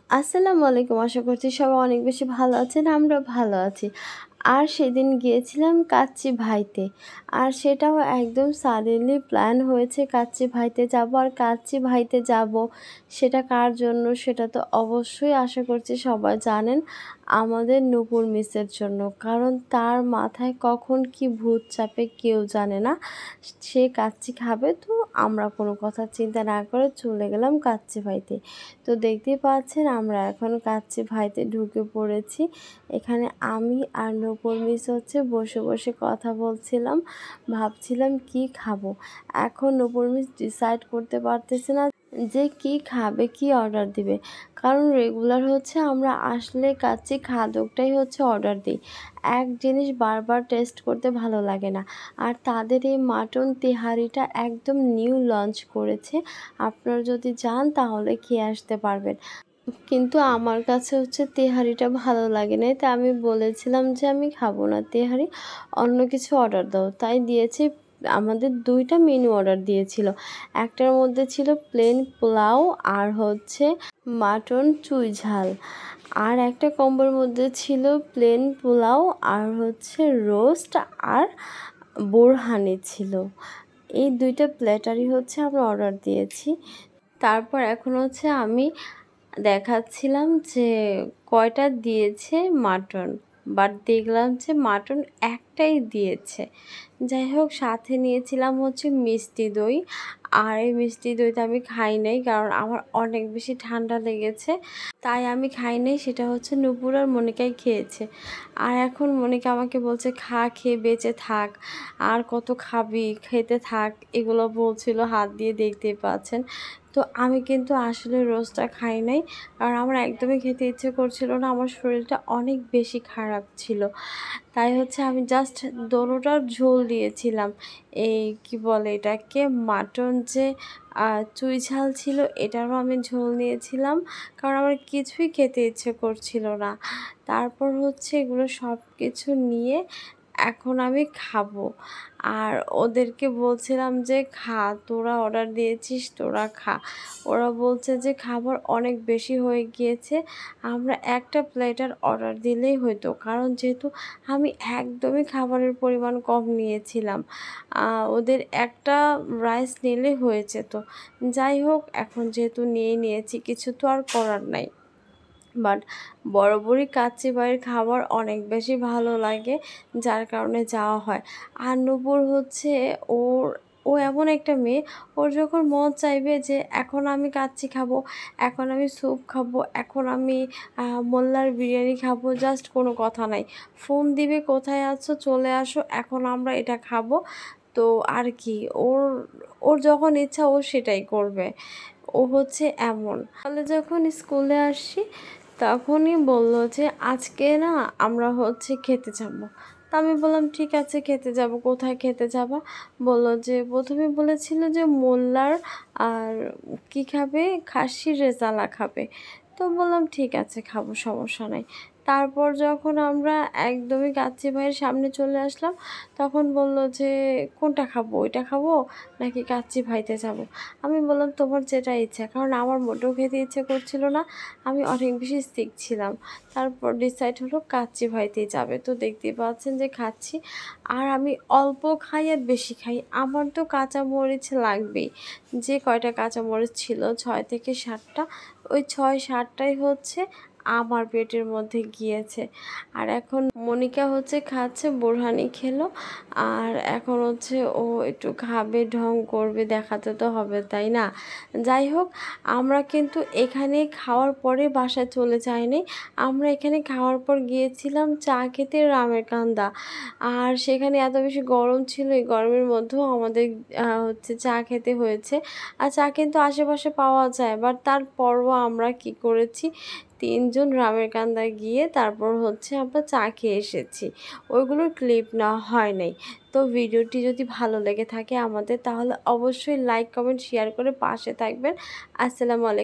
আসসালামু আলাইকুম। আশা করছি সবাই অনেক বেশি ভালো আছেন। আমরা ভালো আছি। আর সেদিন গিয়েছিলাম কাচ্চি ভাইতে। আর সেটাও একদম সাডেনলি প্ল্যান হয়েছে কাচ্চি ভাইতে যাব। আর কাচ্চি ভাইতে যাব সেটা কার জন্য সেটা তো অবশ্যই আশা করছি সবাই জানেন, আমাদের নূপুর মিসের জন্য। কারণ তার মাথায় কখন কি ভূত চাপে কেউ জানে না। সে কাচ্চি খাবে, তো আমরা কোনো কথা চিন্তা না করে চলে গেলাম কাচ্চি ভাইতে। তো দেখতেই পাচ্ছেন আমরা এখন কাচ্চি ভাইতে ঢুকে পড়েছি। এখানে আমি আর নূপুর মিস হচ্ছে বসে বসে কথা বলছিলাম, ভাবছিলাম কি খাবো। এখন নূপুর মিস ডিসাইড করতে পারতেছে না যে কি খাবে, কি অর্ডার দিবে। কারণ রেগুলার হচ্ছে আমরা আসলে কাচ্চি খাদকটাই হচ্ছে অর্ডার দিই। এক জিনিস বারবার টেস্ট করতে ভালো লাগে না। আর তাদের এই মাটন তেহারিটা একদম নিউ লঞ্চ করেছে। আপনারা যদি যান তাহলে খেয়ে আসতে পারবেন। কিন্তু আমার কাছে হচ্ছে তেহারিটা ভালো লাগে না, তাই আমি বলেছিলাম যে আমি খাবো না তেহারি, অন্য কিছু অর্ডার দাও। তাই দিয়েছি, আমাদের দুইটা মেনু অর্ডার দিয়েছিল। একটার মধ্যে ছিল প্লেন পোলাও আর হচ্ছে মাটন চুই ঝাল। আর একটা কম্বোর মধ্যে ছিল প্লেন পোলাও আর হচ্ছে রোস্ট আর বোরহানি ছিল। এই দুইটা প্ল্যাটারই হচ্ছে আমরা অর্ডার দিয়েছি। তারপর এখন হচ্ছে আমি দেখাচ্ছিলাম যে কয়টা দিয়েছে মাটন, বাট দেখলাম যে মাটন একটাই দিয়েছে। যাই হোক, সাথে নিয়েছিলাম হচ্ছে মিষ্টি দই। আর এই মিষ্টি দইটা আমি খাই নাই, কারণ আমার অনেক বেশি ঠান্ডা লেগেছে, তাই আমি খাই নাই। সেটা হচ্ছে নূপুর আর মনিকাই খেয়েছে। আর এখন মনিকা আমাকে বলছে খা, খেয়ে বেঁচে থাক, আর কত খাবি, খেতে থাক, এগুলো বলছিল, হাত দিয়ে দেখতেই পাচ্ছেন। তো আমি কিন্তু আসলে রোস্টটা খাই নাই, কারণ আমার একদমই খেতে ইচ্ছে করছিল না। আমার শরীরটা অনেক বেশি খারাপ ছিল, তাই হচ্ছে আমি জাস্ট দোনোটার ঝোল দিয়েছিলাম। এই কি বলে এটাকে, মাটন যে চুই ঝাল ছিল এটারও আমি ঝোল নিয়েছিলাম, কারণ আমার কিছুই খেতে ইচ্ছে করছিল না। তারপর হচ্ছে এগুলো সব কিছু নিয়ে এখন আমি খাবো। আর ওদেরকে বলছিলাম যে খা, তোরা অর্ডার দিয়েছিস, তোরা খা। ওরা বলছে যে খাবার অনেক বেশি হয়ে গিয়েছে, আমরা একটা প্লেটার অর্ডার দিলেই হতো। কারণ যেহেতু আমি একদমই খাবারের পরিমাণ কম নিয়েছিলাম, ওদের একটা রাইস নিলে হয়েছে। তো যাই হোক, এখন যেহেতু নিয়েছি, কিছু তো আর করার নাই। বাট বরাবরই কাচ্চি ভাইয়ের খাবার অনেক বেশি ভালো লাগে, যার কারণে যাওয়া হয়। আর নূপুর হচ্ছে ও এমন একটা মেয়ে, ওর যখন মন চাইবে যে এখন আমি কাচ্চি খাবো, এখন আমি স্যুপ খাবো, এখন আমি মোল্লার বিরিয়ানি খাবো, জাস্ট কোনো কথা নাই, ফোন দিবে কোথায় আছো চলে আসো, এখন আমরা এটা খাবো। তো আর কি, ওর ওর যখন ইচ্ছা ও সেটাই করবে। ও হচ্ছে এমন। তাহলে যখন স্কুলে আসি তখনই বললো যে আজকে না আমরা হচ্ছে খেতে যাব। তা আমি বললাম ঠিক আছে খেতে যাব। কোথায় খেতে যাবা? বললো যে প্রথমে বলেছিল যে মোল্লার, আর কি খাবে, খাসির রেজালা খাবে। তো বললাম ঠিক আছে খাবো, সমস্যা নাই। তারপর যখন আমরা একদমই কাচ্চি ভাইয়ের সামনে চলে আসলাম, তখন বলল যে কোনটা খাবো, ওইটা খাবো নাকি কাচ্চি ভাইতে যাব। আমি বললাম তোমার যেটা ইচ্ছা, কারণ আমার মোটেও খেতে ইচ্ছে করছিল না, আমি অনেক বেশি সিক ছিলাম। তারপর ডিসাইড হলো কাচ্চি ভাইতেই যাবে। তো দেখতেই পাচ্ছেন যে খাচ্ছি, আর আমি অল্প খাই আর বেশি খাই, আমার তো কাঁচামরিচ লাগবেই। যে কয়টা কাঁচামরিচ ছিল 6 থেকে 7টা, ওই 6-7টাই হচ্ছে আমার পেটের মধ্যে গিয়েছে। আর এখন মনিকা হচ্ছে খাচ্ছে, বোরহানি খেলো। আর এখন হচ্ছে ও একটু খাবে, ঢং করবে, দেখাতে তো হবে তাই না। যাই হোক, আমরা কিন্তু এখানে খাওয়ার পরে বাসায় চলে যাইনি। আমরা এখানে খাওয়ার পর গিয়েছিলাম চা খেতে রামের কান্দা। আর সেখানে এত বেশি গরম ছিল, এই গরমের মধ্যেও আমাদের হচ্ছে চা খেতে হয়েছে। আর চা কিন্তু আশেপাশে পাওয়া যায়, বাট তারপরও আমরা কি করেছি, 3জন রামের কান্দায় গিয়ে তারপর হচ্ছে আমরা চা খেয়ে এসেছি। ওইগুলোর ক্লিপ নেওয়া হয় নাই। তো ভিডিওটি যদি ভালো লেগে থাকে আমাদের, তাহলে অবশ্যই লাইক কমেন্ট শেয়ার করে পাশে থাকবেন। আসসালামু আলাইকুম।